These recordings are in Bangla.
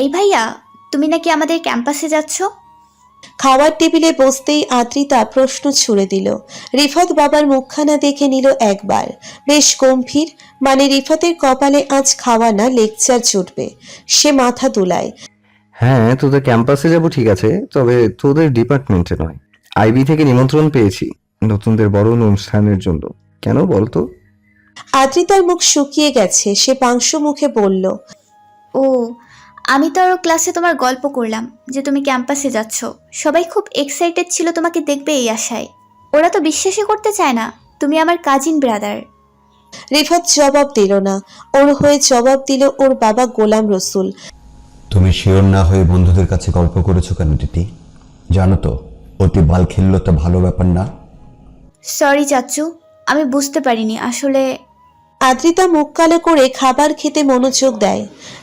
এই ভাইয়া, তুমি নাকি আমাদের ক্যাম্পাসে যাচ্ছ? খাওয়ার টেবিলে বসতেই আদ্রিতা প্রশ্ন ছুড়ে দিল। রিফাত বাবার মুখখানা দেখে নিল একবার, বেশ গম্ভীর, মানে রিফাতের কপালে আজ খাওয়া না লেকচার জুটবে। সে মাথা দুলায়। হ্যাঁ, তোদের ক্যাম্পাসে যাব ঠিক আছে, তবে তোদের ডিপার্টমেন্টে নয়। আইবি থেকে নিমন্ত্রণ পেয়েছি নতুনদের বড় অনুষ্ঠানের জন্য। কেন বলতো? আদ্রিতার মুখ শুকিয়ে গেছে, সে পাংশু মুখে বলল, ও, আমি তো আরও ক্লাসে তোমার গল্প করলাম যে তুমি ক্যাম্পাসে যাচ্ছ। সবাই খুব এক্সাইটেড ছিল তোমাকে দেখবে এই আশায়। ওরা তো বিশ্বাসই করতে চায় না তুমি আমার কাজিন ব্রাদার। রিফাত জবাব দিল না। ওর হয়ে জবাব দিল ওর বাবা গোলাম রসুল। তুমি শিওর না হয়ে বন্ধুদের কাছে গল্প করেছো কেন দিদি? জানো তো অতি বালখিল্যতা ভালো ব্যাপার না। সরি চাচ্চু, আমি বুঝতে পারিনি আসলে। আদ্রিতা মুখ কালো করে খাবার খেতে মনোযোগ দেয়।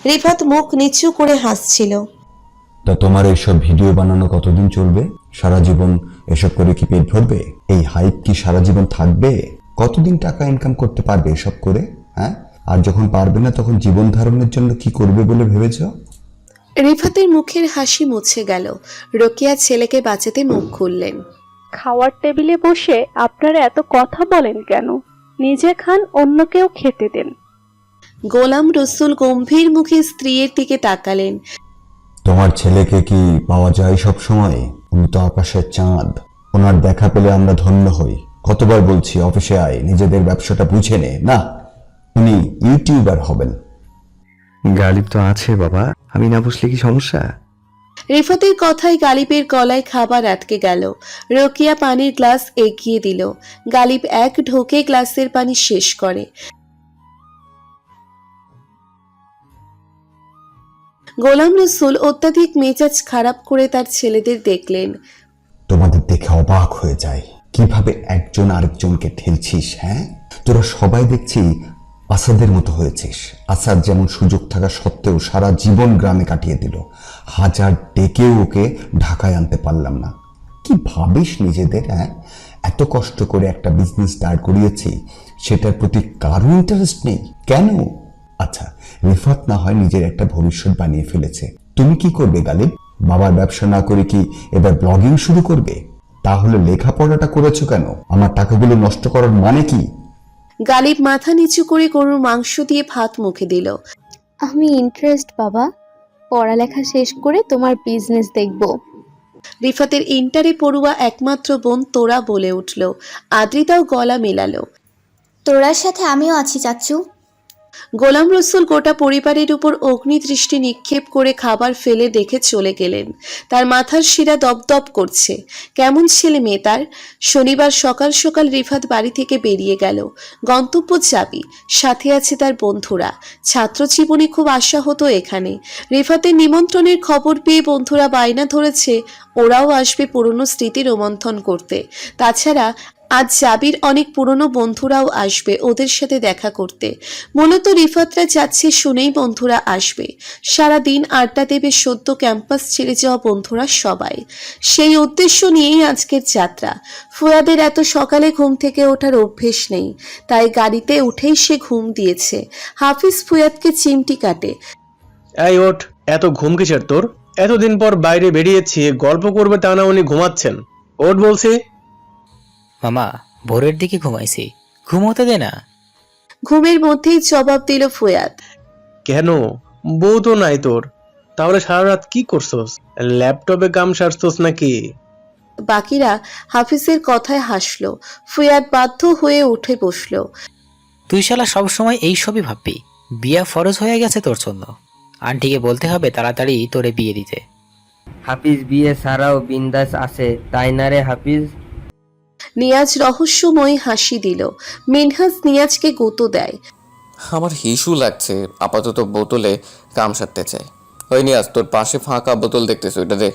রিফাত মুখ নিচু করে হাসছিল। তা তোমার এইসব ভিডিও বানানো কতদিন চলবে? সারা জীবন এসব করে কি পেট ভরবে? এই হাইপ কি সারা জীবন থাকবে? কতদিন টাকা ইনকাম করতে পারবে এসব করে? হ্যাঁ, আর যখন পারবে না তখন জীবন ধারণের জন্য কি করবে বলে ভেবেছো? রিফাতের মুখের হাসি মুছে গেল। রোকেয়া ছেলেকে বাঁচাতে মুখ খুললেন। খাওয়ার টেবিলে বসে আপনারা এত কথা বলেন কেন? নিজে খান, অন্যকেও খেতে দেন। গোলাম রসুল গম্ভীর মুখে স্ত্রীর দিকে তাকালেন। তোমার ছেলেকে কি পাওয়া যায় সব সময়? উনি তো আকাশের চাঁদ। ওনার দেখা পেলে আমরা ধন্য হই। কতবার বলছি অফিসে আয়, নিজেদের ব্যবসাটা বুঝে নে। না, উনি ইউটিউবার হবেন। গালিব তো আছে বাবা, আমি না বসলে কি সমস্যা? রিফাতের কথায় গালিবের গলায় খাবার আটকে গেল। রোকেয়া পানির গ্লাস এগিয়ে দিল। গালিব এক ঢোকে গ্লাসের পানি শেষ করে। গোলাম রসুল অত্যাধিক মেজাজ খারাপ করে তার ছেলেদের দেখলেন। তোমাদের দেখে অবাক হয়ে যায়, কিভাবে একজন আরেকজনকে ঠেলছিস। হ্যাঁ, তোরা সবাই দেখছি আসাদের মতো হয়েছিস। আসাদ যেমন সুযোগ থাকা সত্ত্বেও সারা জীবন গ্রামে কাটিয়ে দিল। হাজার ডেকেও ওকে ঢাকায় আনতে পারলাম না। কি ভাবিস নিজেদের? হ্যাঁ, এত কষ্ট করে একটা বিজনেস দাঁড় করিয়েছি, সেটার প্রতি কারো ইন্টারেস্ট নেই কেন? আচ্ছা, রিফাত না হয় নিজের একটা ভবিষ্যৎ বানিয়ে ফেলেছে। তুমি কি করবে গালিব? বাবার ব্যবসা না করে কি এবার ব্লগিং শুরু করবে? তাহলে লেখাপড়াটা করেছো কেন? আমার টাকাগুলো নষ্ট করার মানে কি? গালিব মাথা নিচু করে গরুর মাংস দিয়ে ভাত মুখে দিল। আমি ইন্টারেস্ট বাবা, পড়ালেখা শেষ করে তোমার বিজনেস দেখব। রিফাতের ইন্টারে পড়ুয়া একমাত্র বোন তোরা বলে উঠল। আদ্রিতাও গলা মেলালো। তোরার সাথে আমিও আছি চাচ্চু। গোলাম রসুল গোটা পরিবারের উপর অগ্নিদৃষ্টি নিক্ষেপ করে খাবার ফেলে দেখে চলে গেলেন। তার মাথার শিরা দপদপ করছে। কেমন ছেলে মেয়ে তার! শনিবার সকাল সকাল রিফাত বাড়ি থেকে বেরিয়ে গেল। গন্তব্য যাবি, সাথে আছে তার বন্ধুরা। ছাত্র জীবনে খুব আশা হতো এখানে। রিফাতের নিমন্ত্রণের খবর পেয়ে বন্ধুরা বায়না ধরেছে ওরাও আসবে পুরনো স্মৃতি রোমন্থন করতে। তাছাড়া আজ জাবির অনেক পুরনো বন্ধুরাও আসবে ওদের সাথে দেখা করতে। মূলত রিফাতরা যাচ্ছে শুনেই বন্ধুরা আসবে। সারাদিন আড্ডা দেবে সদ্য ক্যাম্পাস ছেড়ে যাওয়া বন্ধুরা সবাই। সেই উদ্দেশ্য নিয়েই আজকের যাত্রা। ফুয়াদের এত সকালে ঘুম থেকে ওঠার অভ্যেস নেই, তাই গাড়িতে উঠেই সে ঘুম দিয়েছে। হাফিজ ফুয়াদকে চিমটি কাটে। এই ওঠ, এত ঘুম কিসের তোর? এতদিন পর বাইরে বেরিয়েছি, গল্প করবে তা না উনি ঘুমাচ্ছেন। ওঠ বলছি। মামা, ভোরের দিকে ঘুমাইছি, ঘুমোতে দে না। ঘুমের মধ্যেই জবাব দিল ফুয়াদ। কেন, বউ তো নাই তোর? তাহলে সারা রাত কি করছস? ল্যাপটপে কাম সারছস নাকি? বাকিরা হাফিজের কথায় হাসলো। ফুয়াদ বাধ্য হয়ে উঠে বসলো। তুই শালা সবসময় এইসবই ভাববি। বিয়া ফরজ হয়ে গেছে তোর জন্য। আন্টিকে বলতে হবে তাড়াতাড়ি তোরে বিয়ে দিতে। হাফিজ বিয়ে ছাড়াও বিন্দাস আছে, তাই না রে হাফিজ? নিয়াজ রহস্যময় হাসি দিল। মিনহাজ নিয়াজকে গুঁতো দেয়। আমার হিসু লাগছে, আপাতত বোতলে কাম সারতে চাই। ওই নিয়াজ, তোর পাশে ফাঁকা বোতল দেখতেছ, ওইটা দে।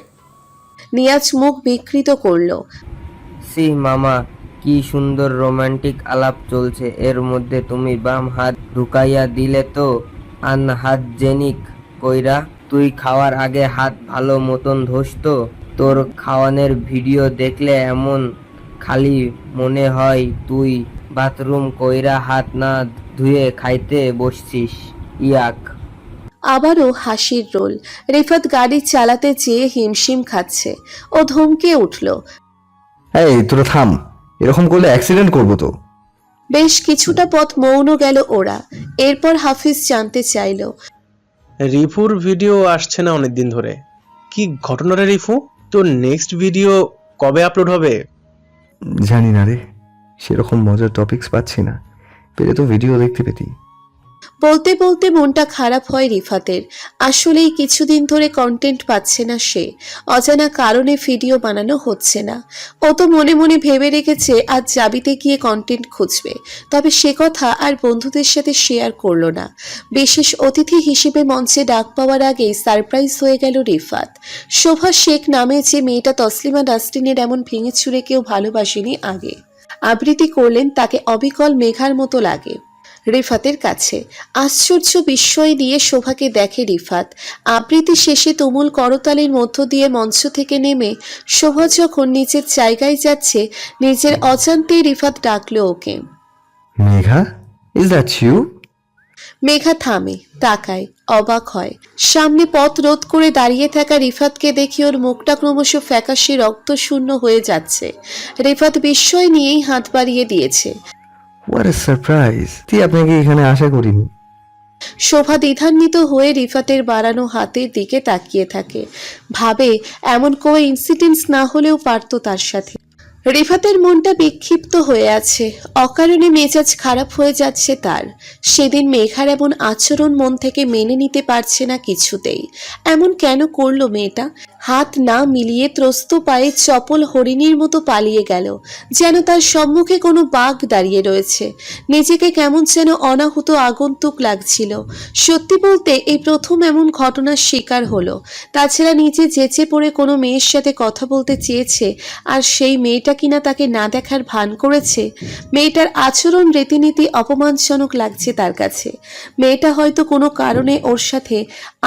নিয়াজ মুখ বিকৃত করলো। সি মামা, কি সুন্দর রোমান্টিক আলাপ চলছে, এর মধ্যে তুমি বাম হাত ঢুকাইয়া দিলে তো আনহাইজেনিক কইরা। তুই খাওয়ার আগে হাত ভালো মতন ধোসতো। তোর খাওয়ানোর ভিডিও দেখলে এমন খালি মনে হয় তুই বাথরুম কইরা হাত না ধুয়ে খাইতে বসছিস। ইয়াক। আবারও হাসির রোল। রিফাত গাড়ি চালাতে চেয়ে হিমশিম খাচ্ছে। ও ধমকে উঠল। এই তোরা থাম, এরকম করলে অ্যাক্সিডেন্ট করবো তো। বেশ কিছুটা পথ মৌন গেল ওরা। এরপর হাফিজ জানতে চাইল, রিফুর ভিডিও আসছে না অনেকদিন ধরে, কি ঘটনা রে রিফু? তোর নেক্সট ভিডিও কবে আপলোড হবে? জানি না রে, সেরকম মজার টপিকস পাচ্ছি না, পেলে তো ভিডিও দেখতে পেতি। বলতে বলতে মনটা খারাপ হয় রিফাতের। আসলেই কিছুদিন ধরে কন্টেন্ট পাচ্ছে না সে। অজানা কারণে ভিডিও বানানো হচ্ছে না। ও তো মনে মনে ভেবে রেখেছে আজ জাবিতে গিয়ে কন্টেন্ট খুঁজবে, তবে সে কথা আর বন্ধুদের সাথে শেয়ার করলো না। বিশেষ অতিথি হিসেবে মঞ্চে ডাক পাওয়ার আগেই সারপ্রাইজ হয়ে গেল রিফাত। শোভা শেখ নামে যে মেয়েটা তসলিমা নাসরিনের এমন ভেঙে চুরে কেউ ভালোবাসেনি আগে। আবৃত্তি করলেন তাকে অবিকল মেঘার মতো লাগে রিফাতের কাছে। আশ্চর্য বিস্ময় দিয়ে শোভাকে দেখে রিফাত। আবৃত্তি শেষে তুমুল করতালির মধ্য দিয়ে মঞ্চ থেকে নেমে শোভা যখন নিজের জায়গায় যাচ্ছে, নিজের অজান্তেই রিফাত ডাকলো ওকে। Megha, is that you? Megha থামে, তাকায়, অবাক হয়। সামনে পথ রোধ করে দাঁড়িয়ে থাকা রিফাতকে দেখে ওর মুখটা ক্রমশ ফ্যাকাশে রক্তশূন্য হয়ে যাচ্ছে। রিফাত বিস্ময় নিয়েই হাত বাড়িয়ে দিয়েছে। What a surprise! আপনাকে এখানে আশা করিনি। শোভা দ্বিধান্বিত হয়ে রিফাতের বাড়ানো হাতের দিকে তাকিয়ে থাকে। ভাবে এমন কোনো ইনসিডেন্স না হলেও পারতো তার সাথে। রিফাতের মনটা বিক্ষিপ্ত হয়ে আছে। অকারণে মেজাজ খারাপ হয়ে যাচ্ছে তার। সেদিন মেঘার এমন আচরণ মন থেকে মেনে নিতে পারছে না কিছুতেই। এমন কেন করলো মেয়েটা? হাত না মিলিয়ে ত্রস্ত পায়ে চপল হরিণীর মতো পালিয়ে গেল, যেন তার সম্মুখে কোনো বাঘ দাঁড়িয়ে রয়েছে। নিজেকে কেমন যেন অনাহুত আগন্তুক লাগছিল। সত্যি বলতে এই প্রথম এমন ঘটনার শিকার হলো। তাছাড়া নিজে যেচে পড়ে কোনো মেয়ের সাথে কথা বলতে চেয়েছে, আর সেই মেয়েটা কিনা তাকে না দেখার ভান করেছে। মেয়েটার আচরণ রীতিনীতি অপমানজনক লাগছে তার কাছে। মেয়েটা হয়তো কোনো কারণে ওর সাথে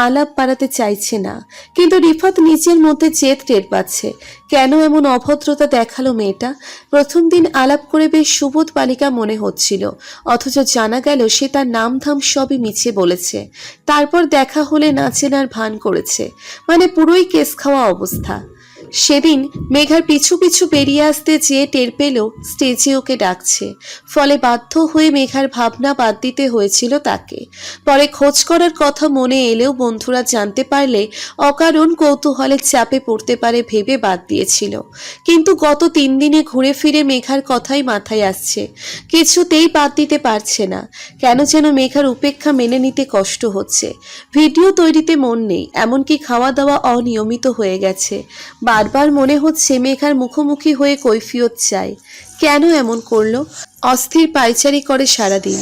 আলাপ বাড়াতে চাইছে না, কিন্তু রিফাত নিজের মধ্যে জেদ টের পাচ্ছে। কেন এমন অভদ্রতা দেখালো মেয়েটা? প্রথম দিন আলাপ করে বেশ সুবোধ বালিকা মনে হচ্ছিল, অথচ জানা গেল সে তার নাম ধাম সবই মিছে বলেছে। তারপর দেখা হলে না চেনার ভান করেছে, মানে পুরোই কেস খাওয়া অবস্থা। সেদিন মেঘার পিছু পিছু বেরিয়ে আসতে যেয়ে টের পেল স্টেজে ওকে ডাকছে। ফলে বাধ্য হয়ে মেঘার ভাবনা বাদ দিতে হয়েছিল তাকে। পরে খোঁজ করার কথা মনে এলেও বন্ধুরা জানতে পারলে অকারণ কৌতূহলে চাপে পড়তে পারে ভেবে বাদ দিয়েছিল। কিন্তু গত 3 দিনে ঘুরে ফিরে মেঘার কথাই মাথায় আসছে, কিছুতেই বাদ দিতে পারছে না। কেন যেন মেঘার উপেক্ষা মেনে নিতে কষ্ট হচ্ছে। ভিডিও তৈরিতে মন নেই, এমনকি খাওয়া দাওয়া অনিয়মিত হয়ে গেছে। বারবার মনে হচ্ছে মেঘার মুখোমুখি হয়ে কৈফিয়ত চাই। কেন এমন করলো? অস্থির পায়চারি করে সারাদিন।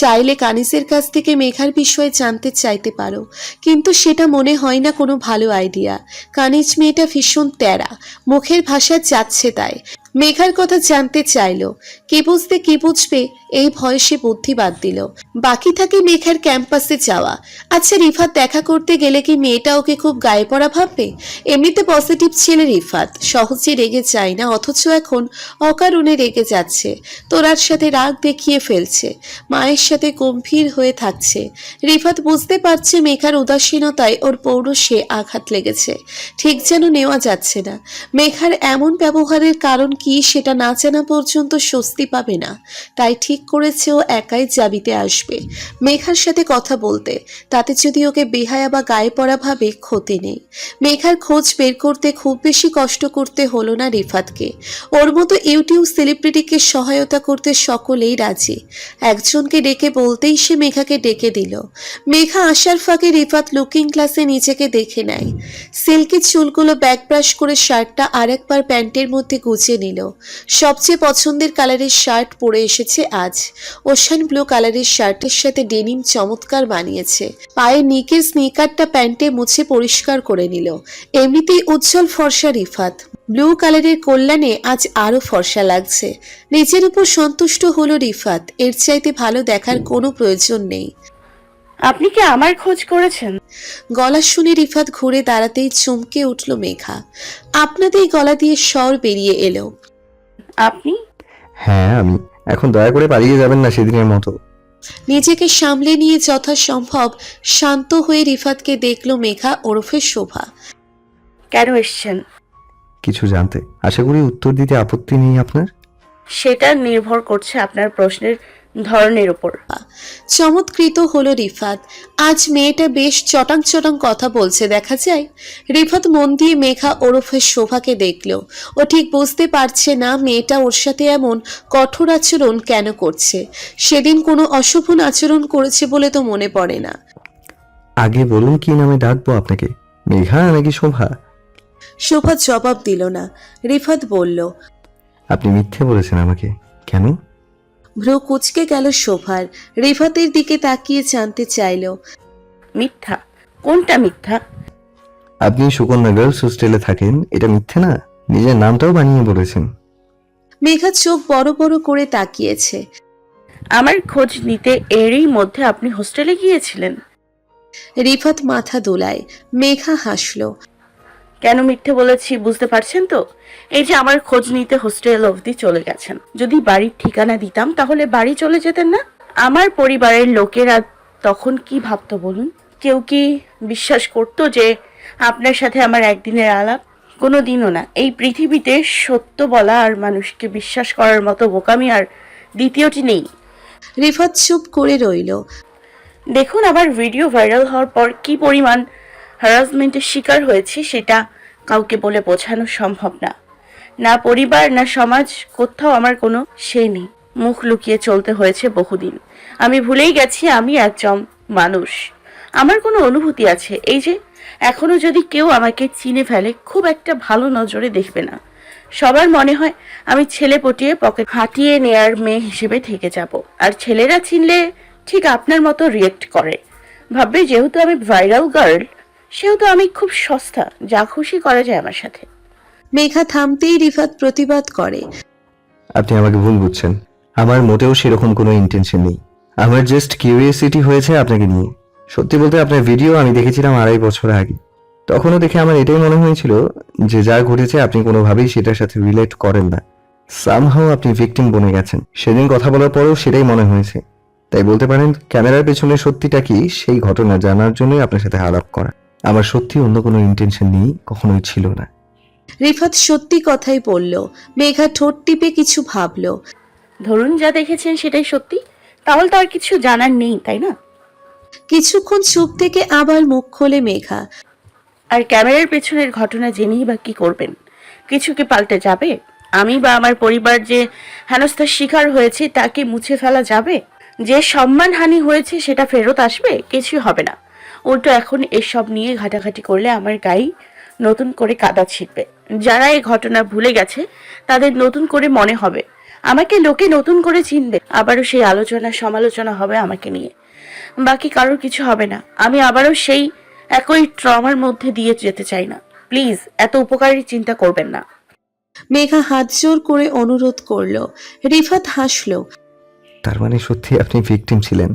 চাইলে কানিসের কাছ থেকে মেঘার বিষয়ে জানতে চাইতে পারো, কিন্তু সেটা মনে হয় না কোনো ভালো আইডিয়া। কানিজ মেয়েটা ভীষণ তেরা, মুখের ভাষা যাচ্ছে তাই। মেঘার কথা জানতে চাইলো, কে বুঝতে কি বুঝবে এই ভয়ে সে বুদ্ধি বাদ দিল। বাকি থাকে মেঘার ক্যাম্পাসে যাওয়া। আচ্ছা, রিফাত দেখা করতে গেলে কি মেয়েটা ওকে খুব গায়ে পড়া ভাববে? এমনিতে পজিটিভ ছেলে রিফাত, সহজে রেগে যায় না, অথচ এখন অকারণে রেগে যাচ্ছে। তোরার সাথে রাগ দেখিয়ে ফেলছে, মায়ের সাথে গম্ভীর হয়ে থাকছে। রিফাত বুঝতে পারছে মেঘার উদাসীনতায় ওর পৌরুষে আঘাত লেগেছে, ঠিক যেন নেওয়া যাচ্ছে না। মেঘার এমন ব্যবহারের কারণ কি সেটা না জানা পর্যন্ত স্বস্তি পাবে না। তাই ঠিক করেছে ও একাই জাবিতে আসবে, মেঘার সাথে কথা বলতে। তাতে যদি ওকে বেহায়া বা গায়ে পড়া ভাবে ক্ষতি নেই। মেঘার খোঁজ বের করতে খুব বেশি কষ্ট করতে হলো না রিফাতকে। ওর মতো ইউটিউব সেলিব্রিটিকে সহায়তা করতে সকলেই রাজি। একজনকে ডেকে বলতেই সে মেঘাকে ডেকে দিল। মেঘা আসার ফাঁকে রিফাত লুকিং গ্লাসে নিজেকে দেখে নেয়। সিল্কি চুলগুলো ব্যাকব্রাশ করে শার্টটা আরেকবার প্যান্টের মধ্যে গুছিয়ে নিল। সবচেয়ে পছন্দের কালারের শার্ট পরে এসেছে আজ। ওশান ব্লু কালারের শার্টের সাথে ডেনিম চমৎকার মানিয়েছে। পায়ে নিকের স্নিকারটা প্যান্টে মুছে পরিষ্কার করে নিল। এমনিতেই উজ্জ্বল ফর্সা রিফাত, ব্লু কালারের কল্যাণে আজ আরো ফর্সা লাগছে। নিজের উপর সন্তুষ্ট হলো রিফাত, এর চাইতে ভালো দেখার কোনো প্রয়োজন নেই। আপনি কি আমার খোঁজ করেছেন? গলা শুনে রিফাত ঘুরে দাঁড়াতেই চমকে উঠল মেঘা। আপনাদের গলা দিয়ে স্বর বেরিয়ে এলো। আপনি? হ্যাঁ আমি। এখন দয়া করে পালিয়ে যাবেন না সেদিনের মতো। নিজেকে সামলে নিয়ে যথাসম্ভব শান্ত হয়ে রিফাতকে দেখল মেঘা ওরফে শোভা। কেন এসছেন? কিছু জানতে। আশা করি উত্তর দিতে আপত্তি নেই আপনার। সেটা নির্ভর করছে আপনার প্রশ্নের ধরনের উপর। চমৎকৃত হলো রিফাত। আজ মেয়েটা বেশ চটাং চটাং কথা বলছে দেখা যায়। রিফাত মন দিয়ে মেঘা ওরফে শোভাকে দেখল। ও ঠিক বুঝতে পারছে না মেয়েটা ওর সাথে এমন কঠোর আচরণ কেন করছে। সেদিন কোনো অশুভ আচরণ করেছে বলে তো মনে পড়ে না। আগে বলুন কি নামে ডাকবো আপনাকে, মেঘা নাকি শোভা? শোভা জবাব দিল না। রিফাত বলল, আপনি মিথ্যে বলেছেন আমাকে। কেন? ভ্রু কুচকে গেল শোভার। রিফাতের দিকে তাকিয়ে জানতে চাইল, মিথ্যা? কোনটা মিথ্যা? আপনি সুকন্যা গার্লস হোস্টেলে থাকেন, এটা মিথ্যে না? নিজের নামটাও বানিয়ে বলেছেন। মেঘা চোখ বড় বড় করে তাকিয়েছে। আমার খোঁজ নিতে এরই মধ্যে আপনি হোস্টেলে গিয়েছিলেন? রিফাত মাথা দোলায়। মেঘা হাসল। কেন মিথ্যে বলেছি বুঝতে পারছেন তো? এই যে আমার খোঁজ নিতে হোস্টেল অবধি চলে গেছেন, যদি বাড়ির ঠিকানা দিতাম তাহলে বাড়ি চলে যেতেন না? আমার পরিবারের লোকেরা তখন কি ভাবতো বলুন? কেউ কি বিশ্বাস করতো যে আপনার সাথে আমার একদিনের আলাপ? কোনো দিনও না। এই পৃথিবীতে সত্য বলা আর মানুষকে বিশ্বাস করার মতো বোকামি আর দ্বিতীয়টি নেই। রিফাত চুপ করে রইল। দেখুন, আমার ভিডিও ভাইরাল হওয়ার পর কি পরিমাণ হ্যারাসমেন্টের শিকার হয়েছি সেটা কাউকে বলে বোঝানো সম্ভব না। না পরিবার না সমাজ, কোথাও আমার কোনো সে নেই। মুখ লুকিয়ে চলতে হয়েছে বহুদিন। আমি ভুলেই গেছি আমি একজন মানুষ, আমার কোনো অনুভূতি আছে। এই যে এখনো যদি কেউ আমাকে চিনে ফেলে খুব একটা ভালো নজরে দেখবে না। সবার মনে হয় আমি ছেলে পটিয়ে পকেট হাতিয়ে নেয়ার মেয়ে হিসেবে থেকে যাব। আর ছেলেরা চিনলে ঠিক আপনার মতো রিয়েক্ট করে, ভাববে যেহেতু আমি ভাইরাল গার্ল সেহেতু আমি খুব সস্তা, যা খুশি করা যায় আমার সাথে। মেঘা থামতেই রিফাত প্রতিবাদ করে, আপনি আমাকে ভুল বুঝছেন। আমার মোটেও সেরকম কোনো ইন্টেনশন নেই। আমার জাস্ট কিউরিয়াসিটি হয়েছে আপনাকে নিয়ে। সত্যি বলতে আপনার ভিডিও আমি দেখেছিলাম 2.5 বছর আগে। তখনও দেখে আমার এটাই মনে হয়েছিল যে যা ঘটেছে আপনি কোনোভাবেই সেটার সাথে রিলেট করেন না। সামহাও আপনি ভিকটিম বনে গেছেন। সেদিন কথা বলার পরেও সেটাই মনে হয়েছে। তাই বলতে পারেন ক্যামেরার পেছনে সত্যিটা কি সেই ঘটনা জানার জন্যই আপনার সাথে আলাপ করা। আমার সত্যি অন্য কোনো ইন্টেনশন নেই, কখনোই ছিল না। রিফাত সত্যি কথাই বলল। মেঘা ঠোঁট টিপে কিছু ভাবল। ধরুন যা দেখেছেন সেটাই সত্যি, তাহলে তো আর কিছু জানার নেই, তাই না? কিছুক্ষণ চুপ থেকে আবার মুখ খোলে মেঘা। আর ক্যামেরার পেছনের ঘটনা জেনেই বা কি করবেন? কিছু কি পাল্টে যাবে? আমি বা আমার পরিবার যে হেনস্থার শিকার হয়েছে তাকে মুছে ফেলা যাবে? যে সম্মানহানি হয়েছে সেটা ফেরত আসবে? কিছু হবে না। উল্টো এখন এসব নিয়ে ঘাটাঘাটি করলে আমার গায়ে নতুন করে কাদা ছিটবে। যারা এই ঘটনা ভুলে গেছে তাদের নতুন করে মনে হবে, আমাকে লোকে নতুন করে চিনবে। আবারও সেই আলোচনা সমালোচনা হবে আমাকে নিয়ে, বাকি কারোর কিছু হবে না। আমি আবারও সেই একই ট্রমার মধ্যে দিয়ে যেতে চাই না। প্লিজ এত উপকারী চিন্তা করবেন না। মেঘা হাত জোর করে অনুরোধ করল। রিফাত হাসল। তার মানে সত্যি আপনি ভিকটিম ছিলেন?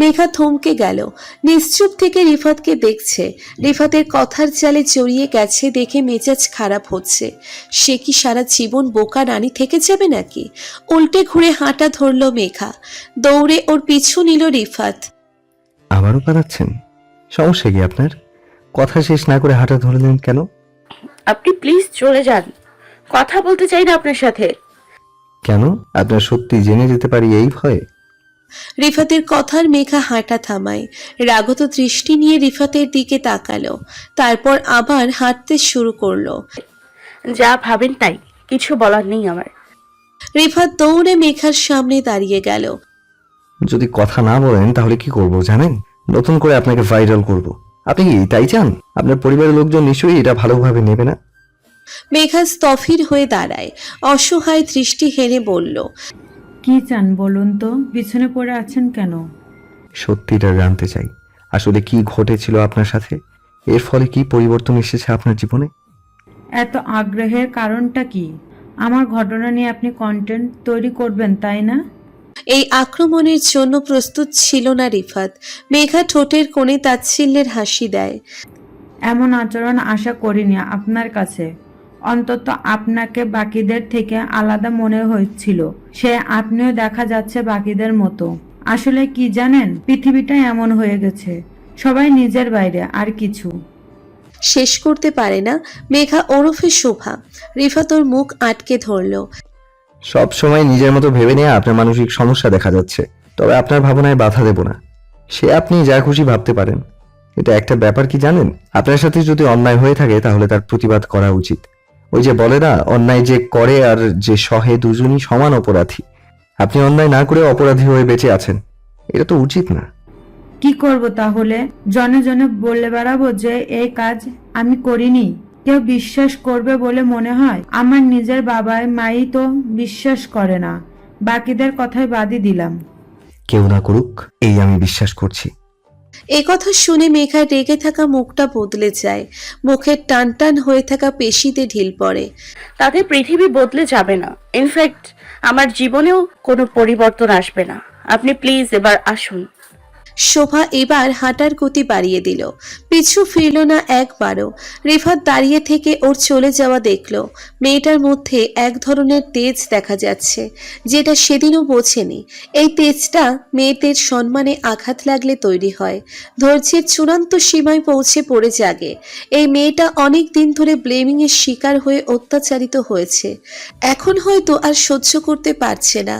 মেঘা থমকে গেল। নিশ্চুপ থেকে রিফাতকে দেখছে। রিফাতের কথার জালে জড়িয়ে গেছে দেখে মেজাজ খারাপ হচ্ছে। সে কি সারা জীবন বোকা রানী থেকে যাবে নাকি? উল্টে ঘুরে হাঁটা ধরল মেঘা। দৌড়ে ওর পিছু নিল রিফাত। আবারও পালাচ্ছেন? সমস্যা কি আপনার? কথা শেষ না করে হাঁটা ধরলেন কেন? আপনি প্লিজ চলে যান, কথা বলতে চাই না আপনার সাথে। কেন? আপনার সত্যি জেনে যেতে পারি এই ভয়ে? রিফাতের কথার মেঘা হাঁটা থামায়। রাগত দৃষ্টি নিয়ে রিফাতের দিকে তাকালো। তারপর আবার হাঁটতে শুরু করলো। যা ভাবেন তাই, কিছু বলার নেই আমার। রিফাত দৌড়ে মেঘার সামনে দাঁড়িয়ে গেল। যদি কথা না বলেন তাহলে কি করব জানেন? নতুন করে আপনাকে ভাইরাল করব। আপনি কি তাই চান? আপনার পরিবারের লোকজন নিশ্চয়ই এটা ভালোভাবে নেবে না। মেঘা স্থফির হয়ে দাঁড়ায়। অসহায় দৃষ্টি হেনে বলল, কি চান বলুন তো? পিছনে পড়ে আছেন কেন? সত্যিটা জানতে চাই। আসলে কি ঘটেছিল আপনার সাথে? এর ফলে কি পরিবর্তন এসেছে আপনার জীবনে? এত আগ্রহের কারণটা কি? আমার ঘটনা নিয়ে আপনি কন্টেন্ট তৈরি করবেন তাই না? এই আক্রমণের জন্য প্রস্তুত ছিল না রিফাত। মেঘা ঠোঁটের কোণে তাচ্ছিল্যের হাসি দেয়। এমন আচরণ আশা করিনি আপনার কাছে। অন্তত আপনাকে বাকিদের থেকে আলাদা মনে হচ্ছিল। সে আপনিও দেখা যাচ্ছে বাকিদের মতো। আসলে কি জানেন, পৃথিবীটা এমন হয়ে গেছে, সবাই নিজের বাইরে আর কিছু। শেষ করতে পারে না মেঘা ওরফে শোভা। রিফাত ওর মুখ আটকে ধরল। সব সময় নিজের মতো ভেবে নিয়ে আপনার মানসিক সমস্যা দেখা যাচ্ছে, তবে আপনার ভাবনায় বাধা দেব না। সে আপনি যা খুশি ভাবতে পারেন। এটা একটা ব্যাপার কি জানেন, আপনার সাথে যদি অন্যায় হয়ে থাকে তাহলে তার প্রতিবাদ করা উচিত। ওই যে বলে না, অন্যায় যে করে আর যে সহে দুজনই সমান অপরাধী। আপনি অন্যায় না করে অপরাধী হয়ে বেঁচে আছেন, এটা তো উচিত না। কি করব তাহলে? জনে জনে বলে বেড়াবো যে এই কাজ আমি করিনি? কেউ বিশ্বাস করবে বলে মনে হয়? আমার নিজের বাবাই মাই তো বিশ্বাস করে না, বাকিদের কথাই বাদই দিলাম। কেউ না করুক, এই আমি বিশ্বাস করছি। এ কথা শুনে মেঘার রেগে থাকা মুখটা বদলে যায়। মুখের টান টান হয়ে থাকা পেশিতে ঢিল পড়ে। তাতে পৃথিবী বদলে যাবে না, ইনফ্যাক্ট আমার জীবনেও কোনো পরিবর্তন আসবে না। আপনি প্লিজ এবার আসুন। শোভা এবার হাঁটার গতি বাড়িয়ে দিল, পিছু ফিরল না একবারও। রিফাত দাঁড়িয়ে থেকে ওর চলে যাওয়া দেখল। মেয়েটার মধ্যে এক ধরনের তেজ দেখা যাচ্ছে, যেটা সেদিনও বোঝেনি। এই তেজটা মেয়েদের সম্মানে আঘাত লাগলে তৈরি হয়, ধৈর্যের চূড়ান্ত সীমায় পৌঁছে পড়ে জাগে। এই মেয়েটা অনেক দিন ধরে ব্লেমিং এর শিকার হয়ে অত্যাচারিত হয়েছে, এখন হয়তো আর সহ্য করতে পারছে না,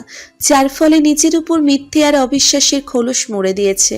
যার ফলে নিজের উপর মিথ্যে আর অবিশ্বাসের খোলস মুড়ে দিয়েছে।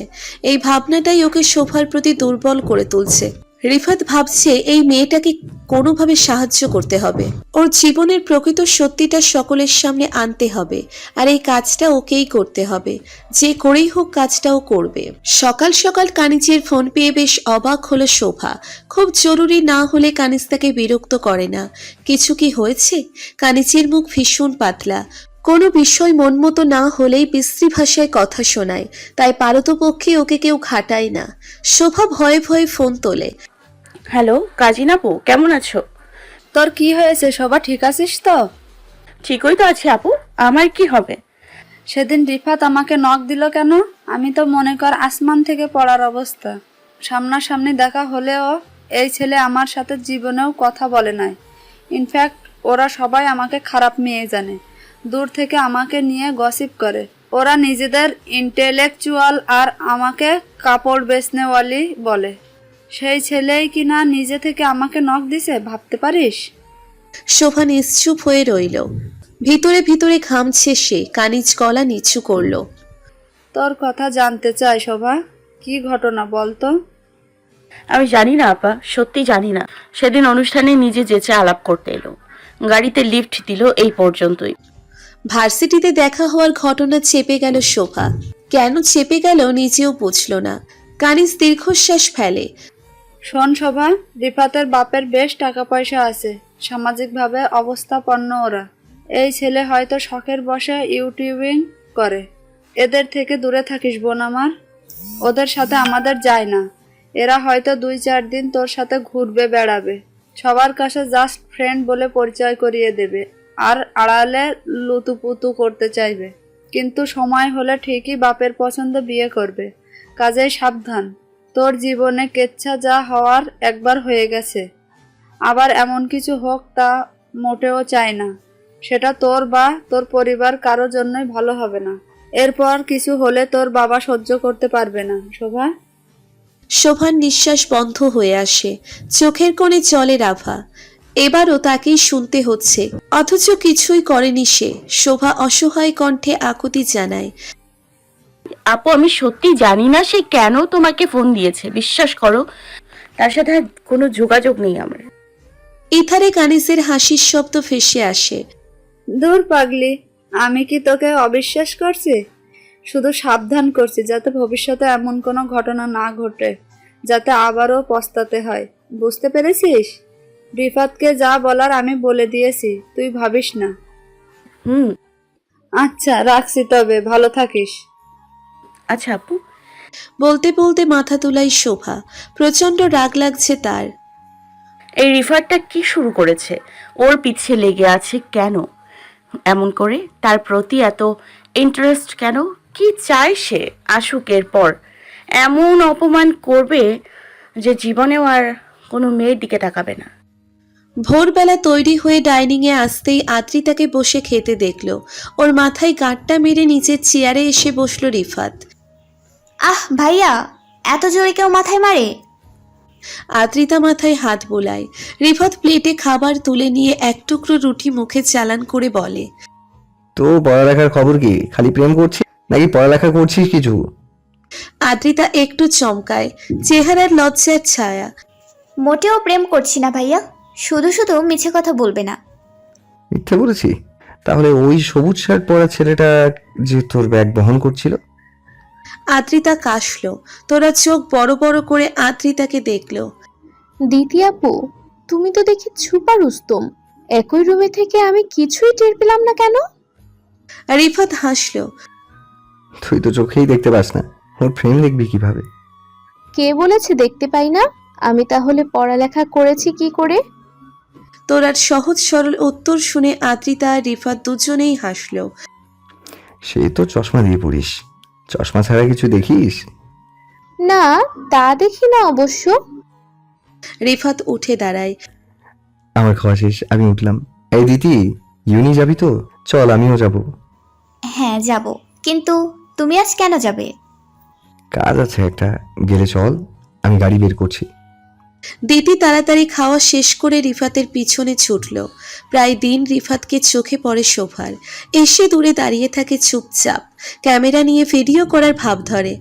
এই ভাবনাটাই ওকে শোভার প্রতি দুর্বল করে তুলছে। রিফাত ভাবছে এই মেয়েটাকে কোনোভাবে সাহায্য করতে হবে, ওর জীবনের প্রকৃত সত্যিটা সকলের সামনে আনতে হবে, আর এই কাজটা ওকেই করতে হবে। যে করেই হোক কাজটা ও করবে। সকাল সকাল কানিজের ফোন পেয়ে বেশ অবাক হলো শোভা। খুব জরুরি না হলে কানিজ তাকে বিরক্ত করে না। কিছু কি হয়েছে? কানিজের মুখ ভীষণ পাতলা, কোনো বিষয় মন মতো না হলেই বিশ্রী ভাষায় কথা শোনায়, তাই পারতপক্ষে ওকে কেউ ঘাটায় না। শোভা ভয়ে ভয়ে ফোন তোলে। হ্যালো কাজিন আপু, কেমন আছো? তোর কি হয়েছে? সবাই ঠিক আছিস তো? ঠিকই তো আছি আপু, আমার কি হবে? সেদিন রিফাত আমাকে নক দিল কেন? আমি তো মনে কর আসমান থেকে পড়ার অবস্থা। সামনাসামনি দেখা হলেও এই ছেলে আমার সাথে জীবনেও কথা বলে নাই। ইনফ্যাক্ট ওরা সবাই আমাকে খারাপ মেয়ে জানে, দূর থেকে আমাকে নিয়ে গসিপ করে। ওরা নিজেদের ইন্টেলেকচুয়াল আর আমাকে কাপড় বেচনেওয়ালি বলে। সেই ছেলেই কিনা নিজে থেকে আমাকে নক দিছে, ভাবতে পারিস? শোভা নিশ্চুপ হয়ে রইল। ভিতরে ভিতরে ঘামছে সে। কানিজ গলা নিচু করলো। তোর কথা জানতে চাই শোভা, কি ঘটনা বলতো? আমি জানি না আপা, সত্যি জানি না। সেদিন অনুষ্ঠানে নিজে যেচে আলাপ করতে এলো, গাড়িতে লিফট দিল, এই পর্যন্তই। ভার্সিটিতে দেখা হওয়ার ঘটনা চেপে গেল শোভা। কেন চেপে গেল নিজেও বুঝল না। কানিজ দীর্ঘশ্বাস ফেলে। শোন শোভা, রিফাতের বাপের বেশ টাকা পয়সা আছে, সামাজিকভাবে অবস্থাপন্ন ওরা। এই ছেলে হয়তো শখের বশে ইউটিউবিং করে। এদের থেকে দূরে থাকিস বোন আমার, ওদের সাথে আমাদের যায় না। এরা হয়তো 2-4 দিন তোর সাথে ঘুরবে বেড়াবে, সবার কাছে জাস্ট ফ্রেন্ড বলে পরিচয় করিয়ে দেবে, আর আড়ালে লুতুপুতু করতে চাইবে। কিন্তু সময় হলে ঠিকই বাপের পছন্দ বিয়ে করবে। কাজেই সাবধান, তোর জীবনে কেচ্ছা যা হওয়ার একবার হয়ে গেছে, আবার এমন কিছু হোক তা মোটেও চাই না। সেটা তোর বা তোর পরিবার কারো জন্যই ভালো হবে না। এরপর কিছু হলে তোর বাবা সহ্য করতে পারবে না শোভা। শোভার নিঃশ্বাস বন্ধ হয়ে আসে, চোখের কোণে জলের আভা। এবারও তাকেই শুনতে হচ্ছে, অথচ কিছুই করেনি সে। শোভা অসহায় কণ্ঠে আকুতি জানায়। আপু আমি সত্যি জানি না সে কেন তোমাকে ফোন দিয়েছে, বিশ্বাস করো তার সাথে আর কোনো যোগাযোগ নেই আমার। ইথারে কানিজের হাসির শব্দ ভেসে আসে। দূর পাগলি, আমি কি তোকে অবিশ্বাস করছি? শুধু সাবধান করছি যাতে ভবিষ্যতে এমন কোনো ঘটনা না ঘটে, যাতে আবারও পস্তাতে হয়। বুঝতে পেরেছিস? রিফাতকে যা বলার আমি বলে দিয়েছি, তুই ভাবিস না। আচ্ছা রাখছি, তবে ভালো থাকিস। আচ্ছা আপু। বলতে বলতে মাথা তুলাই শোভা। প্রচন্ড রাগ লাগছে তার। এই রিফারটা কি শুরু করেছে? ওর পিছে লেগে আছে কেন এমন করে? তার প্রতি এত ইন্টারেস্ট কেন? কি চায় সে? আসুক, এরপর এমন অপমান করবে যে জীবনেও আর কোনো মেয়ের দিকে তাকাবে না। ভোরবেলা তৈরি হয়ে ডাইনিংয়ে আসতেই আদ্রিতাকে বসে খেতে দেখলো। ওর মাথায় গাঁটটা মেরে নিচের চেয়ারে এসে বসলো রিফাত। আহ ভাইয়া, এত জোরে কেউ মাথায় মারে? আদ্রিতা মাথায় হাত বোলায়। রিফাত প্লেটে খাবার তুলে নিয়ে এক টুকরো রুটি মুখে চালান করে বলে, তো পড়ালেখার খবর কি? খালি প্রেম করছিস নাকি পড়ালেখা করছিস কিছু? আদ্রিতা একটু চমকায়, চেহারার লজ্জার ছায়া। মোটেও প্রেম করছি না ভাইয়া, শুধু শুধু মিছে কথা বলবে না। মিথ্যে বলেছি? তাহলে ওই সবুজ শার্ট পরা ছেলেটা যে তোর ব্যাগ বহন করছিল? আদ্রিতা কাশলো। তোরা চোখ বড় বড় করে আদ্রিতাকে দেখলো। দিতি আপু, তুমি তো দেখি ছুপা রুস্তম। একই রুমে থেকে আমি কিছুই টের পেলাম না কেন? রিফাত হাসলো। তুই তো চোখেই দেখতে পাস না, ওর প্রেম দেখবি কিভাবে? কে বলেছে দেখতে পাই না? আমি তাহলে পড়ালেখা করেছি কি করে? তোরার সহজ সরল উত্তর শুনে আদ্রিতা আর রিফাত দুজনেই হাসলো। সে তো চশমা দিয়ে পড়িস, চশমা ছাড়া কিছু দেখিস? না, তা দেখি না অবশ্য। রিফাত উঠে দাঁড়ায়। আমার খাওয়া শেষ, আমি উঠলাম। এই দিদি, ইউনি যাবি তো? চল আমিও যাব। হ্যাঁ যাব, কিন্তু তুমি আজ কেন যাবে? কাজ আছে একটা, গেলে চল, আমি গাড়ি বের করছি। দিতি তাড়াতাড়ি খাওয়া শেষ করে রিফাতের পিছনে ছুটল। প্রায় দিন রিফাতকে চোখে পড়ে শোভার। এসে দূরে দাঁড়িয়ে থাকে চুপচাপ, ক্যামেরা নিয়ে ভিডিও করার ভাব ধরে।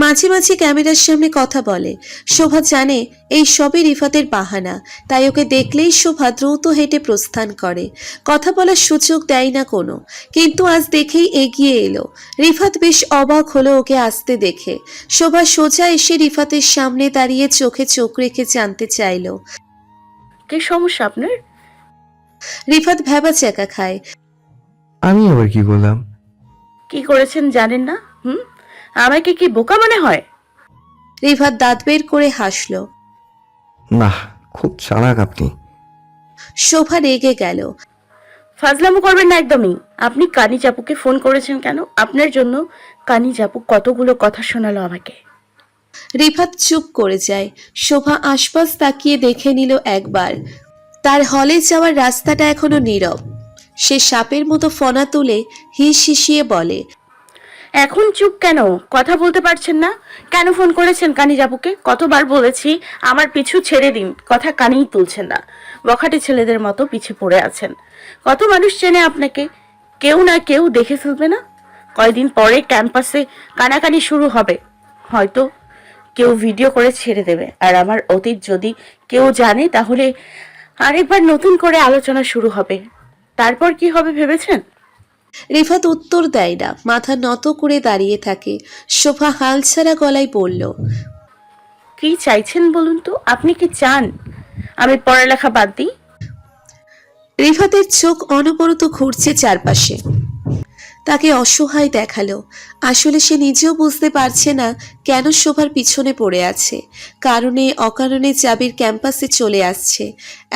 মাঝে মাঝে ক্যামেরার সামনে কথা বলে। শোভা জানে এই সবই রিফাতের বাহানা, তাই ওকে দেখলেই শোভা দ্রুত হেঁটে প্রস্থান করে, কথা বলার সুযোগ দেয় না কোনো। কিন্তু আজ দেখেই এগিয়ে এলো। রিফাত বেশ অবাক হলো ওকে আসতে দেখে। শোভা সোজা এসে রিফাতের সামনে দাঁড়িয়ে চোখে চোখ রেখে জানতে চাইল, কি সমস্যা আপনার? রিফাত ভেবা চেকা খায়। আমি আবার কি করলাম? কি করেছেন জানেন না? আমাকে কি বোকা মনে হয়? রিফাত দাঁত বের করে হাসলো। না, খুব চালাক আপনি। শোভা রেগে গেল। ফাজলামো করবেন না একদমই। আপনি কানি জাপুকে ফোন করেছেন কেন? আপনার জন্য কানি জাপু কতগুলো কথা শোনালো আমাকে। রিফাত চুপ করে যায়। শোভা আশপাশ তাকিয়ে দেখে নিল একবার। তার হলে যাওয়ার রাস্তাটা এখনো নীরব। সে সাপের মতো ফনা তুলে হিস হিসিয়ে বলে, এখন চুপ কেন? কথা বলতে পারছেন না? কেন ফোন করেছেন কানি জাপুকে? কতবার বলেছি আমার পিছু ছেড়ে দিন, কথা কানেই তুলছেন না। বখাটে ছেলেদের মতো পিছে পড়ে আছেন। কত মানুষ চেনে আপনাকে, কেউ না কেউ দেখে ফেলবে না? কয়দিন পরে ক্যাম্পাসে কানাকানি শুরু হবে, হয়তো কেউ ভিডিও করে ছেড়ে দেবে। আর আমার অতীত যদি কেউ জানে তাহলে আরেকবার নতুন করে আলোচনা শুরু হবে। তারপর কি হবে ভেবেছেন? রিফাত উত্তর দেয় না, মাথা নত করে দাঁড়িয়ে থাকে। শোভা হালছাড়া গলায় বলল, কি চাইছেন বলুন তো? আপনি কি চান আমি পড়ালেখা বাদ দিই? রিফাতের চোখ অনবরত ঘুরছে চারপাশে। তাকে অসহায় দেখালো। আসলে সে নিজেও বুঝতে পারছে না কেন শোভার পিছনে পড়ে আছে। কারণে অকারণে জাবির ক্যাম্পাসে চলে আসছে,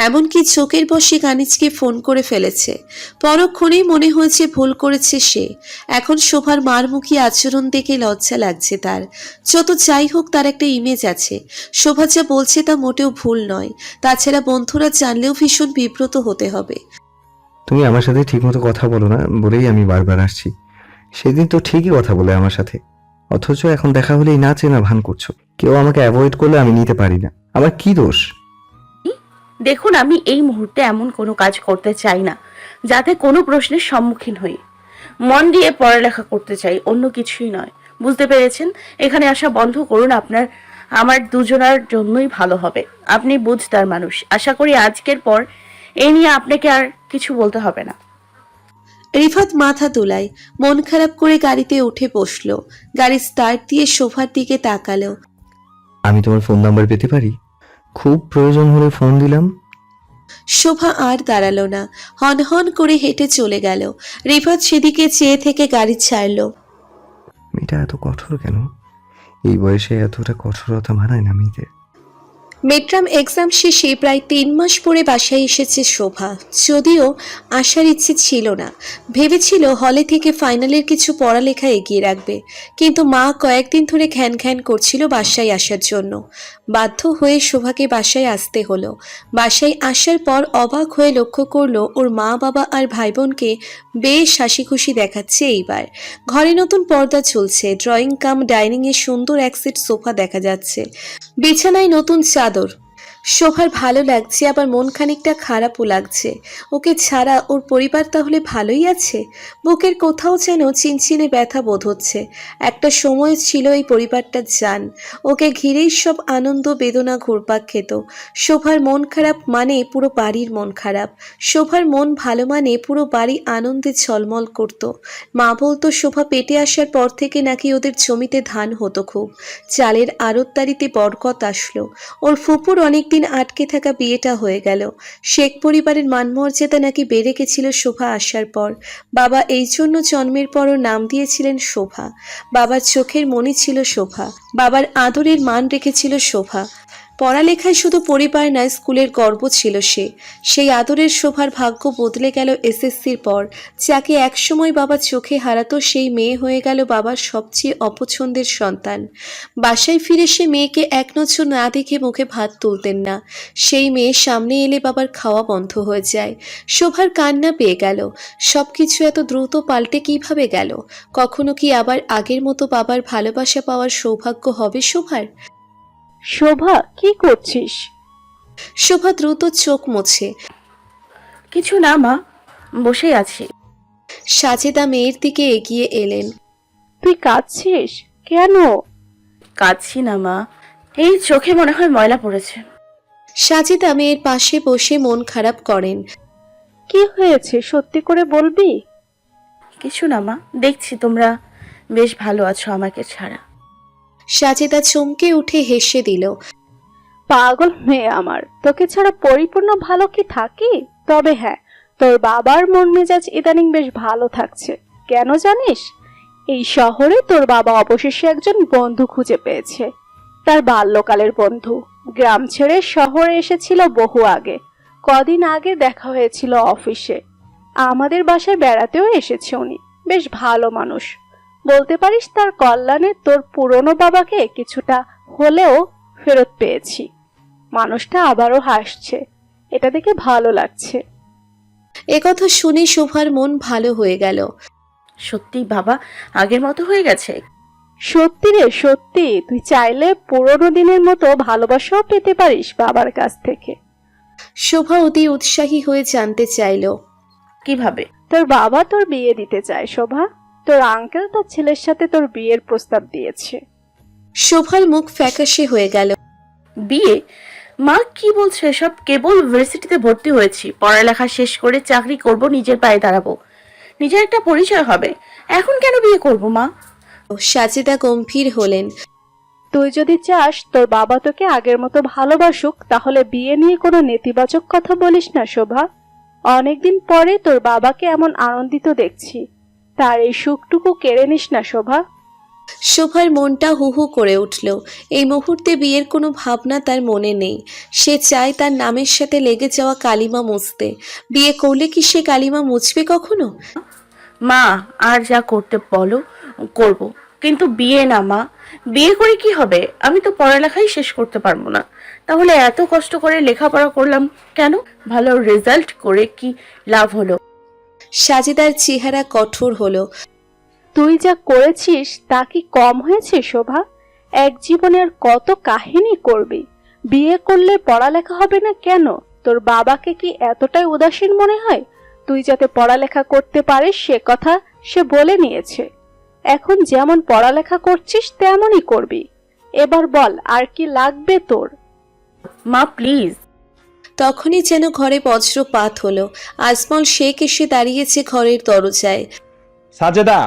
এমনকি চোখের বসে কানিজকে ফোন করে ফেলেছে। পরক্ষণেই মনে হয়েছে ভুল করেছে সে। এখন শোভার মারমুখী আচরণ দেখে লজ্জা লাগছে তার। যত যাই হোক, তার একটা ইমেজ আছে। শোভা যা বলছে তা মোটেও ভুল নয়। তাছাড়া বন্ধুরা জানলেও ভীষণ বিব্রত হতে হবে। তুমি আমার সাথে ঠিকমতো কথা বলো না বলেই আমি বারবার আসছি। সেদিন তো ঠিকই কথা বলে আমার সাথে, অথচ এখন দেখা হলেই না চেনা ভান করছো। কেউ আমাকে অ্যাভয়েড করলে আমি নিতে পারি না, আমার কি দোষ? দেখুন, আমি এই মুহূর্তে এমন কোনো কাজ করতে চাই না যাতে কোনো প্রশ্নের সম্মুখীন হই। মন দিয়ে পড়ালেখা করতে চাই, অন্য কিছুই নয়। বুঝতে পেরেছেন? এখানে আসা বন্ধ করুন, আপনার আমার দুজনার জন্যই ভালো হবে। আপনি বুঝতার মানুষ। আশা করি আজকের পর এই নিয়ে আপনাকে আর কিছু বলতে হবে না। রিফাত মাথা তোলায়, মন খারাপ করে গাড়িতে উঠে বসলো। গাড়ি স্টার্ট দিয়ে শোভার দিকে তাকালো। আমি তোমার ফোন নাম্বার পেতে পারি? খুব প্রয়োজন হলে ফোন দিলাম। শোভা আর দাঁড়ালো না, হন হন করে হেঁটে চলে গেল। রিফাত সেদিকে চেয়ে থেকে গাড়ি ছাড়লো। মেয়েটা এত কঠোর কেন? এই বয়সে এতটা কঠোরতা মানায় না মেয়েদের। মেট্রাম এক্সাম শেষে প্রায় 3 মাস পরে বাসায় এসেছে শোভা। যদিও আসার ইচ্ছে ছিল না, ভেবেছিল হলে থেকে ফাইনালের কিছু পড়ালেখা এগিয়ে রাখবে, কিন্তু মা কয়েকদিন ধরে ঘ্যান ঘ্যান করছিল বাসায় আসার জন্য। বাধ্য হয়ে শোভাকে বাসায় আসতে হলো। বাসায় আসার পর অবাক হয়ে লক্ষ্য করলো ওর মা বাবা আর ভাই বোনকে বেশ হাসি খুশি দেখাচ্ছে এইবার। ঘরে নতুন পর্দা ঝুলছে, ড্রয়িং কাম ডাইনিং এ সুন্দর এক সেট সোফা দেখা যাচ্ছে, বিছানায় নতুন চাদর। শোভার ভালো লাগছে, আবার মন খানিকটা খারাপও লাগছে। ওকে ছাড়া ওর পরিবার তাহলে ভালোই আছে? বুকের কোথাও যেন চিনচিনে ব্যথা বোধ হচ্ছে। একটা সময় ছিল এই পরিবারটা জান, ওকে ঘিরেই সব আনন্দ বেদনা ঘুরপাক খেত। শোভার মন খারাপ মানে পুরো বাড়ির মন খারাপ, শোভার মন ভালো মানে পুরো বাড়ি আনন্দে ঝলমল করত। মা বলতো শোভা পেটে আসার পর থেকে নাকি ওদের জমিতে ধান হতো খুব, চালের আড়তদারিতে বরকত আসলো। ওর ফুপুর অনেকদিন আটকে থাকা বিয়েটা হয়ে গেল। শেখ পরিবারের মানমর্যাদা নাকি বেড়ে গেছিল শোভা আসার পর। বাবা এই জন্য জন্মের পরও নাম দিয়েছিলেন শোভা। বাবার চোখের মনি ছিল শোভা, বাবার আদরের মান রেখেছিল শোভা। পড়ালেখায় শুধু পরিবার নয়, স্কুলের গর্ব ছিল সে। সেই আদরের শোভার ভাগ্য বদলে গেল এসএসসির পর। যাকে একসময় বাবা চোখে হারাতো, সেই মেয়ে হয়ে গেল বাবার সবচেয়ে অপছন্দের সন্তান। বাসায় ফিরে সে মেয়েকে এক নজর না দেখে মুখে ভাত তুলতেন না। সেই মেয়ে সামনে এলে বাবার খাওয়া বন্ধ হয়ে যায়। শোভার কান্না পেয়ে গেল। সবকিছু এত দ্রুত পাল্টে কিভাবে গেল? কখনো কি আবার আগের মতো বাবার ভালোবাসা পাওয়ার সৌভাগ্য হবে শোভার? শোভা, কি করছিস? শোভা দ্রুত চোখ মোছে। কিছু না মা, বসেই আছি। সাজেদা মেয়ের দিকে এগিয়ে এলেন। তুই কাঁদছিস কেন? কাঁদছি না মা, এই চোখে মনে হয় ময়লা পড়েছে। সাজেদা মেয়ের পাশে বসে মন খারাপ করেন। কি হয়েছে সত্যি করে বলবি? কিছু না মা, দেখছি তোমরা বেশ ভালো আছো আমাকে ছাড়া। সাজেদা চমকে উঠে হেসে দিল। পাগল মেয়ে আমার, তোকে ছাড়া পরিপূর্ণ ভালো কি থাকি? তবে হ্যাঁ, তোর বাবার মন মেজাজ ইদানিং বেশ ভালো থাকছে। কেন জানিস? এই শহরে তোর বাবা অবশেষে একজন বন্ধু খুঁজে পেয়েছে। তার বাল্যকালের বন্ধু গ্রাম ছেড়ে শহরে এসেছিল বহু আগে। কদিন আগে দেখা হয়েছিল অফিসে। আমাদের বাসায় বেড়াতেও এসেছে উনি। বেশ ভালো মানুষ, বলতে পারিস তার কল্যাণে তোর পুরনো বাবাকে কিছুটা হলেও ফেরত পেয়েছি। মানুষটা আবারও হাসছে, এটা দেখে ভালো লাগছে। একথা শুনে শোভার মন ভালো হয়ে গেল। সত্যি বাবা আগের মতো হয়ে গেছে? সত্যি রে সত্যি, তুই চাইলে পুরোনো দিনের মতো ভালোবাসাও পেতে পারিস বাবার কাছ থেকে। শোভা অতি উৎসাহী হয়ে জানতে চাইল, কিভাবে? তোর বাবা তোর বিয়ে দিতে চায় শোভা। তোর আঙ্কেল তার ছেলের সাথে তোর বিয়ের প্রস্তাব দিয়েছে। শোভার মুখ ফ্যাকাশে হয়ে গেল। বিয়ে? মা কি বলছো এসব? কেবল ইউনিভার্সিটিতে ভর্তি হয়েছি, পড়ালেখা শেষ করে চাকরি করব, নিজের পায়ে দাঁড়াবো, নিজের একটা পরিচয় হবে। এখন কেন বিয়ে করব মা? সাজেদা গম্ভীর হলেন। তুই যদি চাস তোর বাবা তোকে আগের মতো ভালোবাসুক, তাহলে বিয়ে নিয়ে কোনো নেতিবাচক কথা বলিস না শোভা। অনেকদিন পরে তোর বাবাকে এমন আনন্দিত দেখছি, তার এই সুখটুকু কেড়ে নিস না শোভা। শোভার মনটা হু হু করে উঠল। এই মুহূর্তে বিয়ের কোনো ভাবনা তার মনে নেই। সে চায় তার নামের সাথে লেগে যাওয়া কালিমা মুছতে। বিয়ে করলে কি সে কালিমা মুছবে কখনো? মা আর যা করতে বলো করব, কিন্তু বিয়ে না মা। বিয়ে করে কি হবে? আমি তো পড়ালেখাই শেষ করতে পারবো না। তাহলে এত কষ্ট করে লেখাপড়া করলাম কেন? ভালো রেজাল্ট করে কি লাভ হলো? সাজেদার চেহারা কঠোর হলো। তুই যা করেছিস তা কি কম হয়েছে শোভা? এক জীবনে আর কত কাহিনী করবি? বিয়ে করলে পড়ালেখা হবে না কেন? তোর বাবাকে কি এতটাই উদাসীন মনে হয়? তুই যাতে পড়ালেখা করতে পারিস সে কথা সে বলে নিয়েছে। এখন যেমন পড়ালেখা করছিস তেমনই করবি। এবার বল আর কি লাগবে তোর? মা প্লিজ। তখনই যেন ঘরে বজ্রপাত হলো। আজমল শেখ এসে দাঁড়িয়েছে ঘরের দরজায়। সাজেদা,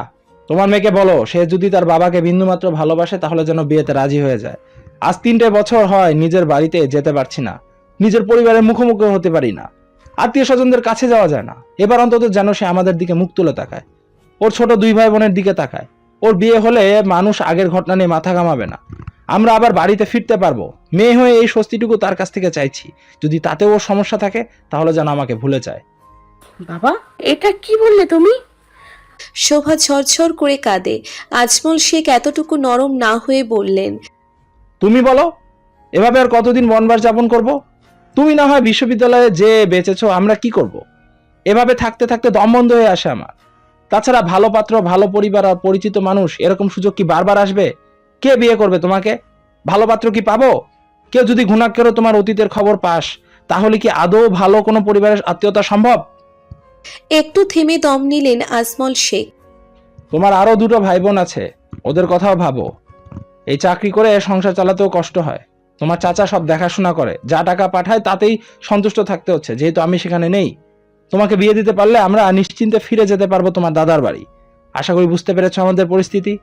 তোমার মেয়েকে বলো সে যদি তার বাবাকে বিন্দুমাত্র ভালোবাসে তাহলে যেন বিয়েতে রাজি হয়ে যায়। আজ 3টে বছর হয় নিজের বাড়িতে যেতে পারছি না, নিজের পরিবারের মুখোমুখি হতে পারি না, আত্মীয় স্বজনদের কাছে যাওয়া যায় না। এবার অন্তত যেন সে আমাদের দিকে মুখ তুলে তাকায়, ওর ছোট 2 ভাই বোনের দিকে তাকায়। ওর বিয়ে হলে মানুষ আগের ঘটনা নিয়ে মাথা ঘামাবে না। আমরা আবার বাড়িতে ফিরতে পারবো। মেয়ে হয়ে এই স্বস্তিটুকু তার কাছ থেকে চাইছি। যদি তাতেও ওর সমস্যা থাকে তাহলে যেন আমাকে ভুলে যায়। বাবা, এটা কি বললে তুমি? শোভা ঝরঝর করে কাঁদে। আজমল শেখ এতটুকু নরম না হয়ে বললেন, তুমি বলো, এভাবে আর কতদিন বনবাস যাপন করব? তুমি না হয় বিশ্ববিদ্যালয়ে যে বেঁচেছো, আমরা কি করব? এভাবে থাকতে থাকতে দম বন্ধ হয়ে আসে আমার। তাছাড়া ভালো পাত্র, ভালো পরিবার আর পরিচিত মানুষ, এরকম সুযোগ কি বারবার আসবে? কে বিয়ে করবে তোমাকে? ভালো পাত্র কি পাবো? কেউ যদি ঘুণাক্ষরেও তোমার অতীতের খবর পাস, তাহলে কি আদৌ ভালো কোনো পরিবারের আত্মীয়তা সম্ভব? একটু থেমে দম নিলেন আজমল শেখ। তোমার আরো দুটো ভাই বোন আছে, ওদের কথাও ভাবো। এই চাকরি করে সংসার চালাতেও কষ্ট হয়। তোমার চাচা সব দেখাশোনা করে, যা টাকা পাঠায় তাতেই সন্তুষ্ট থাকতে হচ্ছে, যেহেতু আমি সেখানে নেই। তোমাকে বিয়ে দিতে পারলে আমরা নিশ্চিন্তে ফিরে যেতে পারবো তোমার দাদার বাড়ি। আশা করি বুঝতে পেরেছো আমাদের পরিস্থিতি।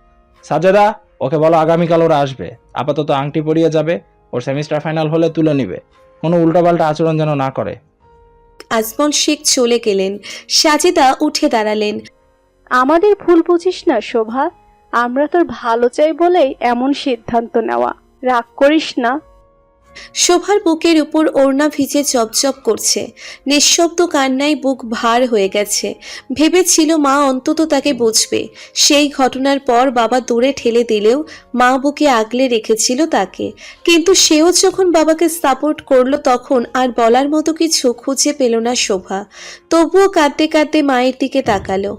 সাজেদা, ওকে বলো আগামীকাল ওরা আসবে। আপাতত আংটি পরিয়ে যাবে, ওর সেমিস্টার ফাইনাল হলে তুলে নিবে। কোনো উল্টাপাল্টা আচরণ যেন না করে। আজমল শেখ চলে গেলেন। সাজেদা উঠে দাঁড়ালেন। আমাদের ভুল বুঝিস না শোভা, আমরা তোর ভালো চাই বলেই এমন সিদ্ধান্ত নেওয়া। রাগ করিস না। শোভার বুকের উপর ওড়না ভিজে জপজপ করছে। নিঃশব্দ কান্নায় বুক ভার হয়ে গেছে। ভেবেছিল মা অন্তত তাকে বুঝবে। সেই ঘটনার পর বাবা দূরে ঠেলে দিলেও মা বুকে আগলে রেখেছিল তাকে। কিন্তু সেও যখন বাবাকে সাপোর্ট করলো, তখন আর বলার মতো কিছু খুঁজে পেল না শোভা। তবুও কাঁদতে কাঁদতে মায়ের দিকে তাকালো।